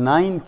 9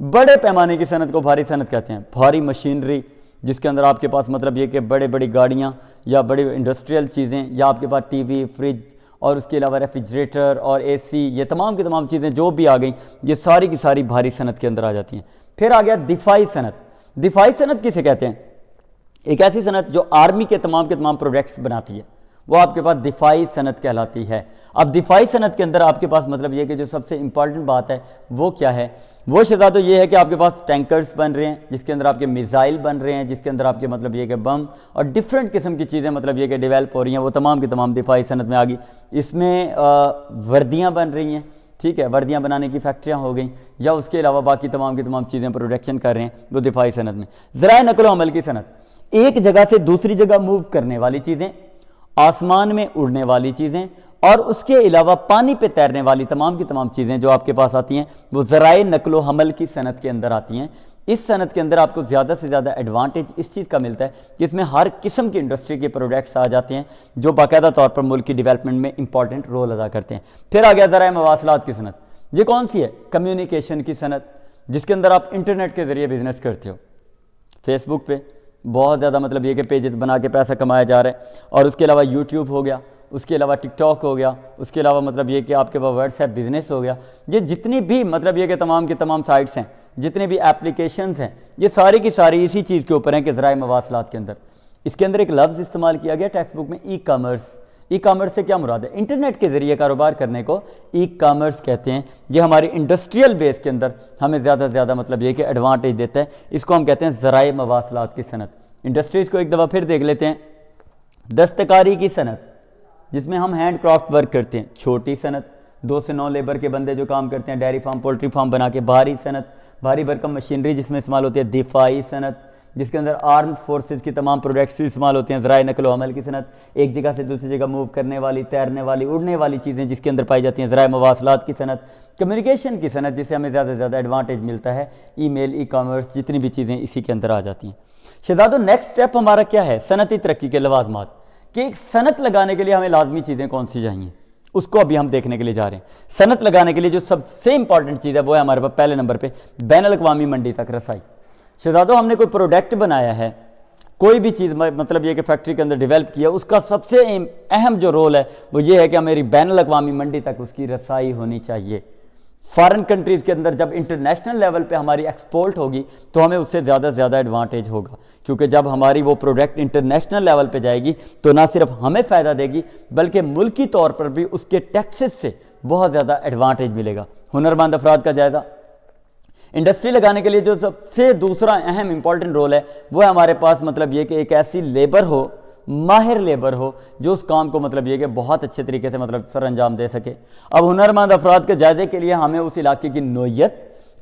بڑے پیمانے کی صنعت کو بھاری صنعت کہتے ہیں. بھاری مشینری جس کے اندر آپ کے پاس مطلب یہ کہ بڑے بڑی گاڑیاں یا بڑی انڈسٹریل چیزیں یا آپ کے پاس ٹی وی فریج اور اس کے علاوہ ریفریجریٹر اور اے سی، یہ تمام کی تمام چیزیں جو بھی آ گئیں یہ ساری کی ساری بھاری صنعت کے اندر آ جاتی ہیں. پھر آ گیا دفاعی صنعت. دفاعی صنعت کسے کہتے ہیں؟ ایک ایسی صنعت جو آرمی کے تمام پروڈکٹس بناتی ہے، وہ آپ کے پاس دفاعی صنعت کہلاتی ہے. اب دفاعی صنعت کے اندر آپ کے پاس مطلب یہ کہ جو سب سے امپورٹنٹ بات ہے وہ کیا ہے؟ وہ شہزادو یہ ہے کہ آپ کے پاس ٹینکرز بن رہے ہیں جس کے اندر آپ کے میزائل بن رہے ہیں، جس کے اندر آپ کے مطلب یہ کہ بم اور ڈیفرنٹ قسم کی چیزیں مطلب یہ کہ ڈیولپ ہو رہی ہیں، وہ تمام کی تمام دفاعی صنعت میں آ گئی. اس میں وردیاں بن رہی ہیں، ٹھیک ہے، وردیاں بنانے کی فیکٹریاں ہو گئیں، یا اس کے علاوہ باقی تمام کی تمام چیزیں پروڈکشن کر رہے ہیں، وہ دفاعی صنعت میں. ذرائع نقل و حمل کی صنعت، ایک جگہ سے دوسری جگہ موو کرنے والی چیزیں، آسمان میں اڑنے والی چیزیں اور اس کے علاوہ پانی پہ تیرنے والی تمام کی تمام چیزیں جو آپ کے پاس آتی ہیں وہ ذرائع نقل و حمل کی صنعت کے اندر آتی ہیں. اس صنعت کے اندر آپ کو زیادہ سے زیادہ ایڈوانٹیج اس چیز کا ملتا ہے کہ اس میں ہر قسم کی انڈسٹری کے پروڈکٹس آ جاتے ہیں جو باقاعدہ طور پر ملک کی ڈیولپمنٹ میں امپورٹنٹ رول ادا کرتے ہیں. پھر آ گیا ذرائع مواصلات کی صنعت. یہ کون سی ہے؟ کمیونیکیشن کی صنعت، جس کے اندر آپ انٹرنیٹ کے ذریعے بزنس کرتے ہو. فیس بک پہ بہت زیادہ مطلب یہ کہ پیجز بنا کے پیسہ کمایا جا رہا ہے، اور اس کے علاوہ یوٹیوب ہو گیا، اس کے علاوہ ٹک ٹاک ہو گیا، اس کے علاوہ مطلب یہ کہ آپ کے پاس واٹس ایپ بزنس ہو گیا. یہ جتنی بھی مطلب یہ کہ تمام کے تمام سائٹس ہیں، جتنے بھی اپلیکیشنز ہیں، یہ ساری کی ساری اسی چیز کے اوپر ہیں کہ ذرائع مواصلات کے اندر. اس کے اندر ایک لفظ استعمال کیا گیا ٹیکسٹ بک میں، ای کامرس. ای کامرس سے کیا مراد ہے؟ انٹرنیٹ کے ذریعے کاروبار کرنے کو ای کامرس کہتے ہیں. یہ ہماری انڈسٹریل بیس کے اندر ہمیں زیادہ سے زیادہ مطلب یہ کہ ایڈوانٹیج دیتا ہے. اس کو ہم کہتے ہیں ذرائع مواصلات کی صنعت. انڈسٹریز کو ایک دفعہ پھر دیکھ لیتے ہیں. دستکاری کی صنعت، جس میں ہم ہینڈ کرافٹ ورک کرتے ہیں، چھوٹی صنعت، 2 سے 9 لیبر کے بندے جو کام کرتے ہیں ڈیری فارم پولٹری فارم بنا کے. بھاری صنعت، بھاری بھرکم مشینری جس میں استعمال ہوتی ہے. دفاعی صنعت، جس کے اندر آرم فورسز کی تمام پروڈکٹس استعمال ہوتے ہیں. ذرائع نقل و حمل کی صنعت، ایک جگہ سے دوسری جگہ موو کرنے والی، تیرنے والی، اڑنے والی چیزیں جس کے اندر پائی جاتی ہیں. ذرائع مواصلات کی صنعت. کمیونیکیشن کی صنعت، جس سے ہمیں زیادہ سے زیادہ ایڈوانٹیج ملتا ہے. ای میل، ای کامرس، جتنی بھی چیزیں اسی کے اندر آ جاتی ہیں. شہزادو نیکسٹ اسٹیپ ہمارا کیا ہے؟ صنعتی ترقی کے لوازمات. کہ ایک صنعت لگانے کے لیے ہمیں لازمی چیزیں کون سی چاہیے، اس کو ابھی ہم دیکھنے کے لیے جا رہے ہیں. صنعت لگانے کے لیے جو سب سے امپورٹنٹ چیز ہے وہ ہے ہمارے پاس پہلے نمبر پہ بین الاقوامی منڈی تک رسائی. شہزادو ہم نے کوئی پروڈکٹ بنایا ہے، کوئی بھی چیز مطلب یہ کہ فیکٹری کے اندر ڈیولپ کیا، اس کا سب سے اہم جو رول ہے وہ یہ ہے کہ ہماری بین الاقوامی منڈی تک اس کی رسائی ہونی چاہیے. فارن کنٹریز کے اندر جب انٹرنیشنل لیول پہ ہماری ایکسپورٹ ہوگی تو ہمیں اس سے زیادہ سے زیادہ ایڈوانٹیج ہوگا، کیونکہ جب ہماری وہ پروڈکٹ انٹرنیشنل لیول پہ جائے گی تو نہ صرف ہمیں فائدہ دے گی بلکہ ملکی طور پر بھی اس کے ٹیکسز سے بہت زیادہ ایڈوانٹیج ملے گا. ہنرمند افراد کا جائزہ. انڈسٹری لگانے کے لیے جو سب سے دوسرا اہم امپورٹنٹ رول ہے وہ ہے ہمارے پاس مطلب یہ کہ ایک ایسی لیبر ہو، ماہر لیبر ہو، جو اس کام کو مطلب یہ کہ بہت اچھے طریقے سے مطلب سر انجام دے سکے. اب ہنرمند افراد کے جائزے کے لیے ہمیں اس علاقے کی نوعیت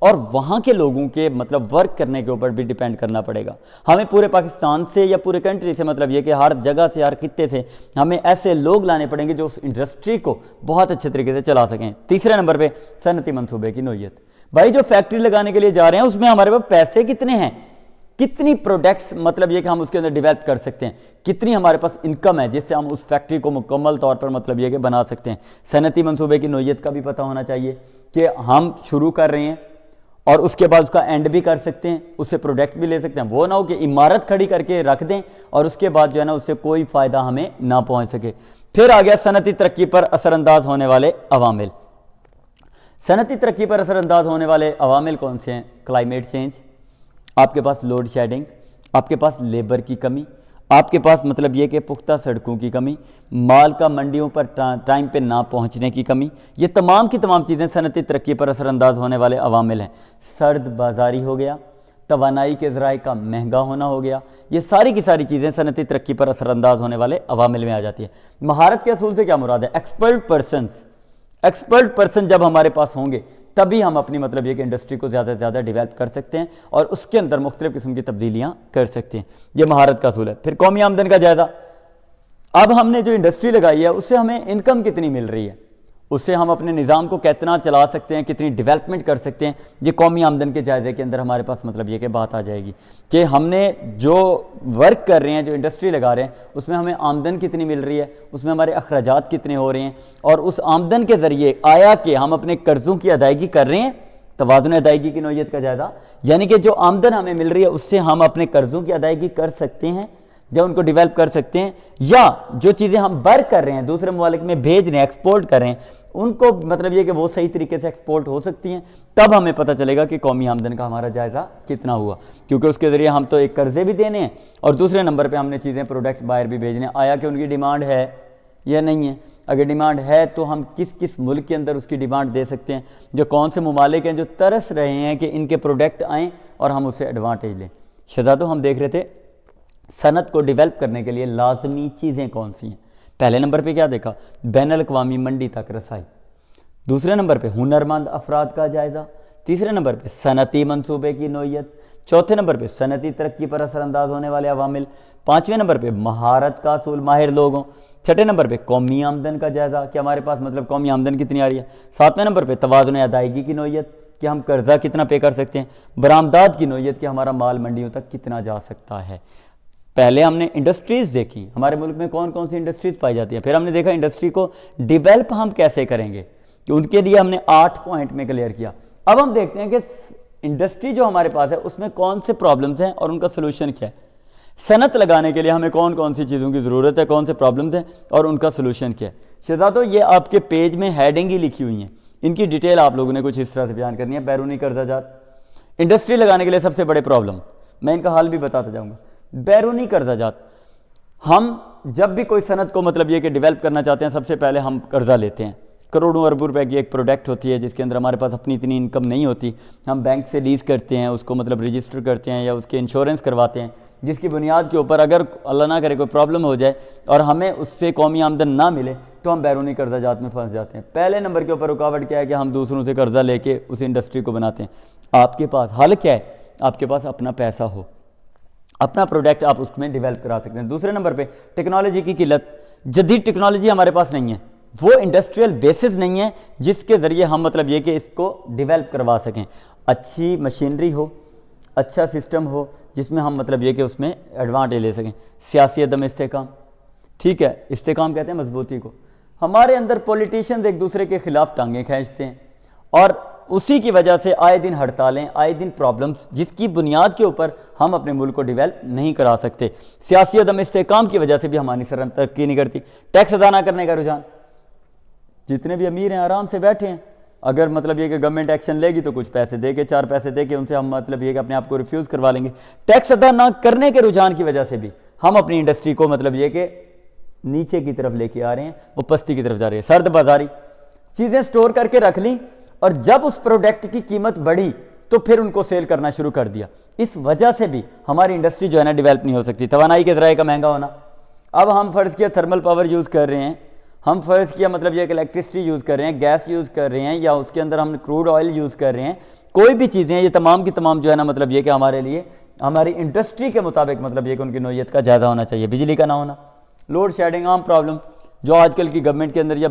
اور وہاں کے لوگوں کے مطلب ورک کرنے کے اوپر بھی ڈیپینڈ کرنا پڑے گا. ہمیں پورے پاکستان سے یا پورے کنٹری سے مطلب یہ کہ ہر جگہ سے، ہر خطے سے ہمیں ایسے لوگ لانے پڑیں گے جو اس انڈسٹری کو بہت اچھے طریقے سے چلا سکیں. تیسرے نمبر پہ صنعتی منصوبے کی نوعیت. بھائی جو فیکٹری لگانے کے لیے جا رہے ہیں اس میں ہمارے پاس پیسے کتنے ہیں، کتنی پروڈکٹس مطلب یہ کہ ہم اس کے اندر ڈیولپ کر سکتے ہیں، کتنی ہمارے پاس انکم ہے جس سے ہم اس فیکٹری کو مکمل طور پر مطلب یہ کہ بنا سکتے ہیں. صنعتی منصوبے کی نوعیت کا بھی پتہ ہونا چاہیے کہ ہم شروع کر رہے ہیں اور اس کے بعد اس کا اینڈ بھی کر سکتے ہیں، اس سے پروڈکٹ بھی لے سکتے ہیں. وہ نہ ہو کہ عمارت کھڑی کر کے رکھ دیں اور اس کے بعد جو ہے نا اس سے کوئی فائدہ ہمیں نہ پہنچ سکے. پھر آ گیا صنعتی ترقی پر اثر انداز ہونے والے عوامل. صنعتی ترقی پر اثر انداز ہونے والے عوامل کون سے ہیں؟ کلائمیٹ چینج، آپ کے پاس لوڈ شیڈنگ، آپ کے پاس لیبر کی کمی، آپ کے پاس مطلب یہ کہ پختہ سڑکوں کی کمی، مال کا منڈیوں پر ٹائم پہ نہ پہنچنے کی کمی. یہ تمام کی تمام چیزیں صنعتی ترقی پر اثر انداز ہونے والے عوامل ہیں. سرد بازاری ہو گیا، توانائی کے ذرائع کا مہنگا ہونا ہو گیا، یہ ساری کی ساری چیزیں صنعتی ترقی پر اثر انداز ہونے والے عوامل میں آ جاتی ہیں. مہارت کے اصول سے کیا مراد ہے؟ ایکسپرٹ پرسن جب ہمارے پاس ہوں گے تبھی ہم اپنی مطلب یہ کہ انڈسٹری کو زیادہ سے زیادہ ڈیولپ کر سکتے ہیں اور اس کے اندر مختلف قسم کی تبدیلیاں کر سکتے ہیں. یہ مہارت کا اصول ہے. پھر قومی آمدن کا جائزہ. اب ہم نے جو انڈسٹری لگائی ہے اس سے ہمیں انکم کتنی مل رہی ہے، اس سے ہم اپنے نظام کو کتنا چلا سکتے ہیں، کتنی ڈیولپمنٹ کر سکتے ہیں. یہ قومی آمدن کے جائزے کے اندر ہمارے پاس مطلب یہ کہ بات آ جائے گی کہ ہم نے جو ورک کر رہے ہیں، جو انڈسٹری لگا رہے ہیں، اس میں ہمیں آمدن کتنی مل رہی ہے، اس میں ہمارے اخراجات کتنے ہو رہے ہیں، اور اس آمدن کے ذریعے آیا کہ ہم اپنے قرضوں کی ادائیگی کر رہے ہیں توازن ادائیگی کی نوعیت کا جائزہ، یعنی کہ جو آمدن ہمیں مل رہی ہے اس سے ہم اپنے قرضوں کی ادائیگی کر سکتے ہیں یا ان کو ڈیولپ کر سکتے ہیں، یا جو چیزیں ہم بر کر رہے ہیں دوسرے ممالک میں بھیج رہے ہیں ایکسپورٹ کر رہے ہیں ان کو مطلب یہ کہ وہ صحیح طریقے سے ایکسپورٹ ہو سکتی ہیں، تب ہمیں پتہ چلے گا کہ قومی آمدن کا ہمارا جائزہ کتنا ہوا، کیونکہ اس کے ذریعے ہم تو ایک قرضے بھی دینے ہیں اور دوسرے نمبر پہ ہم نے چیزیں پروڈکٹ باہر بھی بھیجنے ہیں، آیا کہ ان کی ڈیمانڈ ہے یا نہیں ہے، اگر ڈیمانڈ ہے تو ہم کس کس ملک کے اندر اس کی ڈیمانڈ دے سکتے ہیں، جو کون سے ممالک ہیں جو ترس رہے ہیں کہ ان کے پروڈکٹ آئیں اور ہم اسے ایڈوانٹیج لیں۔ شہزادوں ہم دیکھ رہے تھے صنعت کو ڈیولپ کرنے کے لیے لازمی چیزیں کون سی ہیں۔ پہلے نمبر پہ کیا دیکھا؟ بین الاقوامی منڈی تک رسائی، دوسرے نمبر پہ ہنرمند افراد کا جائزہ، تیسرے نمبر پہ صنعتی منصوبے کی نوعیت، چوتھے نمبر پہ صنعتی ترقی پر اثر انداز ہونے والے عوامل، پانچویں نمبر پہ مہارت کا اصول ماہر لوگوں، چھٹے نمبر پہ قومی آمدن کا جائزہ کہ ہمارے پاس مطلب قومی آمدن کتنی آ رہی ہے، ساتویں نمبر پہ توازن ادائیگی کی نوعیت کہ ہم قرضہ کتنا پے کر سکتے ہیں، برآمدات کی نوعیت کہ ہمارا مال منڈیوں تک کتنا جا سکتا ہے۔ پہلے ہم نے انڈسٹریز دیکھی، ہمارے ملک میں کون کون سی انڈسٹریز پائی جاتی ہیں، پھر ہم نے دیکھا انڈسٹری کو ڈیولپ ہم کیسے کریں گے، کہ ان کے لیے ہم نے 8 پوائنٹ میں کلیئر کیا۔ اب ہم دیکھتے ہیں کہ انڈسٹری جو ہمارے پاس ہے اس میں کون سے پرابلمز ہیں اور ان کا سلوشن کیا ہے، صنعت لگانے کے لیے ہمیں کون کون سی چیزوں کی ضرورت ہے، کون سے پرابلمز ہیں اور ان کا سلوشن کیا ہے۔ شہزادوں یہ آپ کے پیج میں ہیڈنگ ہی لکھی ہوئی ہیں، ان کی ڈیٹیل آپ لوگوں نے کچھ اس طرح سے بیان کرنی ہے۔ بیرونی قرضہ جات، انڈسٹری لگانے کے لیے سب سے بڑے پرابلم، میں ان کا حل بھی بتاتا جاؤں گا۔ بیرونی قرضہ جات، ہم جب بھی کوئی صنعت کو مطلب یہ کہ ڈیولپ کرنا چاہتے ہیں سب سے پہلے ہم قرضہ لیتے ہیں، کروڑوں اربوں روپے کی ایک پروڈکٹ ہوتی ہے جس کے اندر ہمارے پاس اپنی اتنی انکم نہیں ہوتی، ہم بینک سے لیز کرتے ہیں، اس کو مطلب رجسٹر کرتے ہیں یا اس کے انشورنس کرواتے ہیں، جس کی بنیاد کے اوپر اگر اللہ نہ کرے کوئی پرابلم ہو جائے اور ہمیں اس سے قومی آمدن نہ ملے تو ہم بیرونی قرضہ جات میں پھنس جاتے ہیں۔ پہلے نمبر کے اوپر رکاوٹ کیا ہے کہ ہم دوسروں سے قرضہ لے کے اس انڈسٹری کو بناتے ہیں۔ آپ کے پاس حل کیا ہے؟ آپ کے پاس اپنا پیسہ ہو، اپنا پروڈکٹ آپ اس میں ڈیولپ کرا سکتے ہیں۔ دوسرے نمبر پہ ٹیکنالوجی کی قلت، جدید ٹیکنالوجی ہمارے پاس نہیں ہے، وہ انڈسٹریل بیسز نہیں ہے جس کے ذریعے ہم مطلب یہ کہ اس کو ڈیولپ کروا سکیں۔ اچھی مشینری ہو، اچھا سسٹم ہو جس میں ہم مطلب یہ کہ اس میں ایڈوانٹیج لے سکیں۔ سیاسی عدم استحکام، ٹھیک ہے، استحکام کہتے ہیں مضبوطی کو۔ ہمارے اندر پولیٹیشنز ایک دوسرے کے خلاف ٹانگیں کھینچتے ہیں اور اسی کی وجہ سے آئے دن ہڑتالیں، آئے دن پرابلمز، جس کی بنیاد کے اوپر ہم اپنے ملک کو ڈیولپ نہیں کرا سکتے۔ سیاسی عدم استحکام کی وجہ سے بھی ہماری سرحد ترقی نہیں کرتی۔ ٹیکس ادا نہ کرنے کا رجحان، جتنے بھی امیر ہیں آرام سے بیٹھے ہیں، اگر مطلب یہ کہ گورنمنٹ ایکشن لے گی تو کچھ پیسے دے کے، 4 پیسے دے کے ان سے ہم مطلب یہ کہ اپنے آپ کو ریفیوز کروا لیں گے۔ ٹیکس ادا نہ کرنے کے رجحان کی وجہ سے بھی ہم اپنی انڈسٹری کو مطلب یہ کہ نیچے کی طرف لے کے آ رہے ہیں، وہ پستی کی طرف جا رہی ہے۔ سرد بازاری، چیزیں سٹور کر کے رکھ لیں اور جب اس پروڈکٹ کی قیمت بڑھی تو پھر ان کو سیل کرنا شروع کر دیا، اس وجہ سے بھی ہماری انڈسٹری جو ہے نا ڈیولپ نہیں ہو سکتی۔ توانائی کے ذرائع کا مہنگا ہونا، اب ہم فرض کیا تھرمل پاور یوز کر رہے ہیں، ہم فرض کیا مطلب یہ کہ الیکٹرسٹی یوز کر رہے ہیں، گیس یوز کر رہے ہیں یا اس کے اندر ہم کروڈ آئل یوز کر رہے ہیں، کوئی بھی چیزیں یہ تمام کی تمام جو ہے نا مطلب یہ کہ ہمارے لیے ہماری انڈسٹری کے مطابق مطلب یہ کہ ان کی نوعیت کا جائزہ ہونا چاہیے۔ بجلی کا نہ ہونا، لوڈ شیڈنگ عام پرابلم جو آج کل کی گورنمنٹ کے اندر یا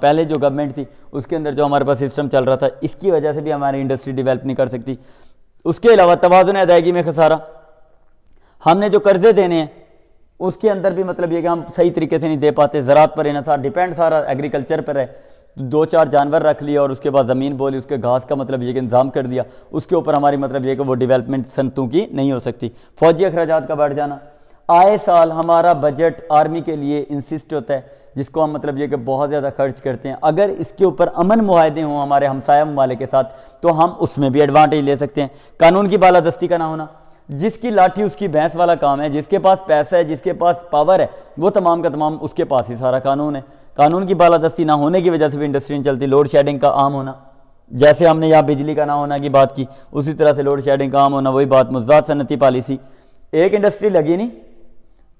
پہلے جو گورنمنٹ تھی اس کے اندر جو ہمارے پاس سسٹم چل رہا تھا، اس کی وجہ سے بھی ہماری انڈسٹری ڈیولپ نہیں کر سکتی۔ اس کے علاوہ توازن ادائیگی میں خسارہ، ہم نے جو قرضے دینے ہیں اس کے اندر بھی مطلب یہ کہ ہم صحیح طریقے سے نہیں دے پاتے، زراعت پر انحصار، ڈیپینڈ سارا ایگریکلچر پر ہے، 2-4 جانور رکھ لیا اور اس کے بعد زمین بولی، اس کے گھاس کا مطلب یہ کہ انتظام کر دیا، اس کے اوپر ہماری مطلب یہ کہ وہ ڈیولپمنٹ صنعتوں کی نہیں ہو سکتی۔ فوجی اخراجات کا بڑھ جانا، آئے سال ہمارا بجٹ آرمی کے لیے انسسٹ ہوتا ہے جس کو ہم مطلب یہ کہ بہت زیادہ خرچ کرتے ہیں، اگر اس کے اوپر امن معاہدے ہوں ہمارے ہمسایہ ممالک کے ساتھ تو ہم اس میں بھی ایڈوانٹیج لے سکتے ہیں۔ قانون کی بالادستی کا نہ ہونا، جس کی لاٹھی اس کی بھینس والا کام ہے، جس کے پاس پیسہ ہے، جس کے پاس پاور ہے، وہ تمام کا تمام اس کے پاس ہی سارا قانون ہے۔ قانون کی بالادستی نہ ہونے کی وجہ سے بھی انڈسٹری نہیں چلتی۔ لوڈ شیڈنگ کا عام ہونا، جیسے ہم نے یہاں بجلی کا نہ ہونا کی بات کی، اسی طرح سے لوڈ شیڈنگ کا عام ہونا، وہی بات مزاد صنعتی پالیسی، ایک انڈسٹری لگی نہیں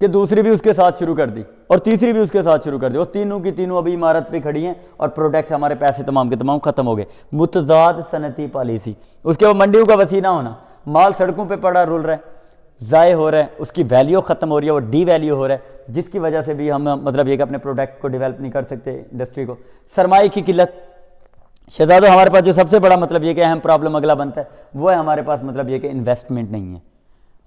کہ دوسری بھی اس کے ساتھ شروع کر دی اور تیسری بھی اس کے ساتھ شروع کر دی، اور تینوں کی تینوں ابھی عمارت پہ کھڑی ہیں اور پروڈکٹ ہمارے پیسے تمام کے تمام ختم ہو گئے۔ متضاد صنعتی پالیسی، اس کے بعد منڈیوں کا وسیع نہ ہونا، مال سڑکوں پہ پڑا رول رہا ہے، ضائع ہو رہا ہے، اس کی ویلیو ختم ہو رہی ہے، وہ ڈی ویلیو ہو رہا ہے، جس کی وجہ سے بھی ہم مطلب یہ کہ اپنے پروڈکٹ کو ڈیولپ نہیں کر سکتے انڈسٹری کو۔ سرمایہ کی قلت، شہزادوں ہمارے پاس جو سب سے بڑا مطلب یہ کہ اہم پرابلم اگلا بنتا ہے وہ ہے ہمارے پاس مطلب یہ کہ انویسٹمنٹ نہیں ہے۔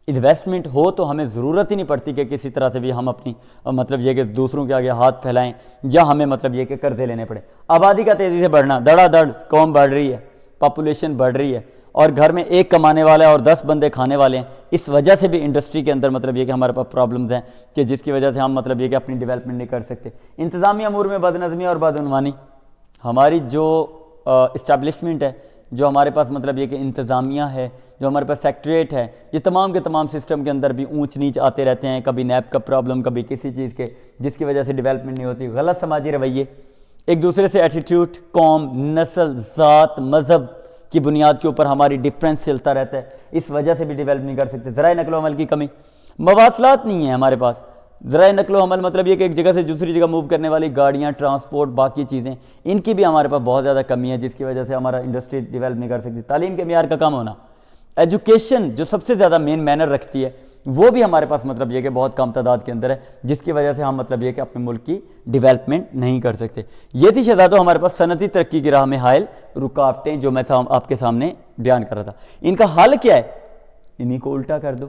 انویسٹمنٹ ہو تو ہمیں ضرورت ہی نہیں پڑتی کہ کسی طرح سے بھی ہم اپنی مطلب یہ کہ دوسروں کے آگے ہاتھ پھیلائیں یا ہمیں مطلب یہ کہ قرضے لینے پڑے۔ آبادی کا تیزی سے بڑھنا، دڑا دڑ قوم بڑھ رہی ہے، پاپولیشن بڑھ رہی ہے اور گھر میں ایک کمانے والا ہے اور 10 بندے کھانے والے ہیں، اس وجہ سے بھی انڈسٹری کے اندر مطلب یہ کہ ہمارے پاس پرابلمز ہیں کہ جس کی وجہ سے ہم مطلب یہ کہ اپنی ڈیولپمنٹ نہیں کر سکتے۔ انتظامی امور میں بد نظمی اور بدعنوانی، ہماری جو اسٹیبلشمنٹ ہے، جو ہمارے پاس مطلب یہ کہ انتظامیہ ہے، جو ہمارے پاس سیکٹریٹ ہے، یہ تمام کے تمام سسٹم کے اندر بھی اونچ نیچ آتے رہتے ہیں، کبھی نیب کا پرابلم، کبھی کسی چیز کے، جس کی وجہ سے ڈیولپمنٹ نہیں ہوتی۔ غلط سماجی رویے، ایک دوسرے سے ایٹیٹیوڈ، قوم، نسل، ذات، مذہب کی بنیاد کے اوپر ہماری ڈیفرنس چلتا رہتا ہے، اس وجہ سے بھی ڈیولپ نہیں کر سکتے۔ ذرائع نقل و حمل کی کمی، مواصلات نہیں ہیں ہمارے پاس۔ ذرائع نقل و حمل مطلب یہ کہ ایک جگہ سے دوسری جگہ موو کرنے والی گاڑیاں، ٹرانسپورٹ، باقی چیزیں، ان کی بھی ہمارے پاس بہت زیادہ کمی ہے، جس کی وجہ سے ہمارا انڈسٹری ڈیولپ نہیں کر سکتی۔ تعلیم کے معیار کا کم ہونا، ایجوکیشن جو سب سے زیادہ مین مینر رکھتی ہے، وہ بھی ہمارے پاس مطلب یہ کہ بہت کم تعداد کے اندر ہے، جس کی وجہ سے ہم مطلب یہ کہ اپنے ملک کی ڈیولپمنٹ نہیں کر سکتے۔ یہ تھی شہزادوں ہمارے پاس صنعتی ترقی کی راہ میں حائل رکاوٹیں، جو میں آپ کے سامنے بیان کر رہا تھا۔ ان کا حل کیا ہے؟ انہی کو الٹا کر دو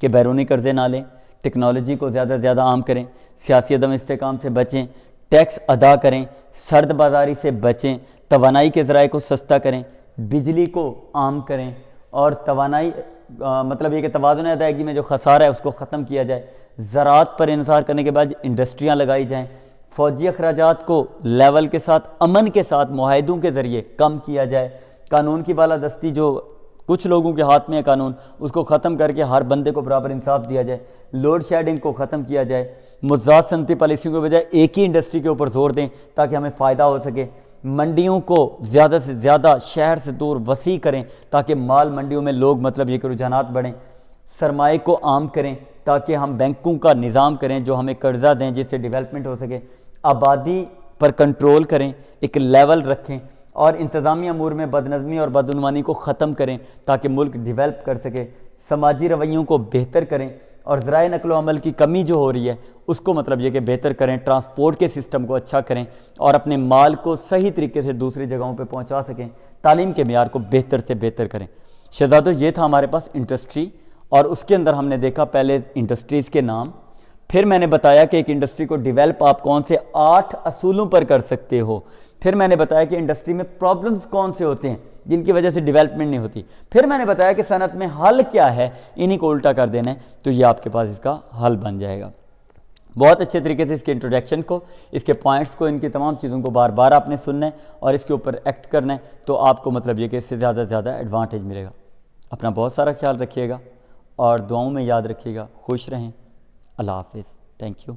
کہ بیرونی قرضے نہ لیں، ٹیکنالوجی کو زیادہ سے زیادہ عام کریں، سیاسی عدم استحکام سے بچیں، ٹیکس ادا کریں، سرد بازاری سے بچیں، توانائی کے ذرائع کو سستا کریں، بجلی کو عام کریں، اور توانائی مطلب یہ کہ توازن ادائیگی میں جو خسارہ ہے اس کو ختم کیا جائے، زراعت پر انحصار کرنے کے بعد انڈسٹریاں لگائی جائیں، فوجی اخراجات کو لیول کے ساتھ، امن کے ساتھ، معاہدوں کے ذریعے کم کیا جائے، قانون کی بالادستی جو کچھ لوگوں کے ہاتھ میں ہے قانون، اس کو ختم کر کے ہر بندے کو برابر انصاف دیا جائے، لوڈ شیڈنگ کو ختم کیا جائے، متضاد صنعتی پالیسیوں کے بجائے ایک ہی انڈسٹری کے اوپر زور دیں تاکہ ہمیں فائدہ ہو سکے، منڈیوں کو زیادہ سے زیادہ شہر سے دور وسیع کریں تاکہ مال منڈیوں میں لوگ مطلب یہ کہ رجحانات بڑھیں، سرمائے کو عام کریں تاکہ ہم بینکوں کا نظام کریں جو ہمیں قرضہ دیں جس سے ڈیولپمنٹ ہو سکے، آبادی پر کنٹرول کریں، ایک لیول رکھیں، اور انتظامی امور میں بد نظمی اور بدعنوانی کو ختم کریں تاکہ ملک ڈیولپ کر سکے، سماجی رویوں کو بہتر کریں، اور ذرائع نقل و حمل کی کمی جو ہو رہی ہے اس کو مطلب یہ کہ بہتر کریں، ٹرانسپورٹ کے سسٹم کو اچھا کریں اور اپنے مال کو صحیح طریقے سے دوسری جگہوں پہ پہنچا سکیں، تعلیم کے معیار کو بہتر سے بہتر کریں۔ شہزادوں یہ تھا ہمارے پاس انڈسٹری، اور اس کے اندر ہم نے دیکھا پہلے انڈسٹریز کے نام، پھر میں نے بتایا کہ ایک انڈسٹری کو ڈیولپ آپ کون سے 8 اصولوں پر کر سکتے ہو، پھر میں نے بتایا کہ انڈسٹری میں پرابلمز کون سے ہوتے ہیں جن کی وجہ سے ڈیولپمنٹ نہیں ہوتی، پھر میں نے بتایا کہ صنعت میں حل کیا ہے، انہی کو الٹا کر دینا ہے تو یہ آپ کے پاس اس کا حل بن جائے گا۔ بہت اچھے طریقے سے اس کے انٹروڈکشن کو، اس کے پوائنٹس کو، ان کی تمام چیزوں کو بار بار آپ نے سننا ہے اور اس کے اوپر ایکٹ کرنا ہے، تو آپ کو مطلب یہ کہ اس سے زیادہ سے زیادہ ایڈوانٹیج ملے گا۔ اپنا بہت سارا خیال رکھیے گا اور دعاؤں میں یاد رکھیے گا۔ خوش رہیں۔ اللہ حافظ۔ Thank you.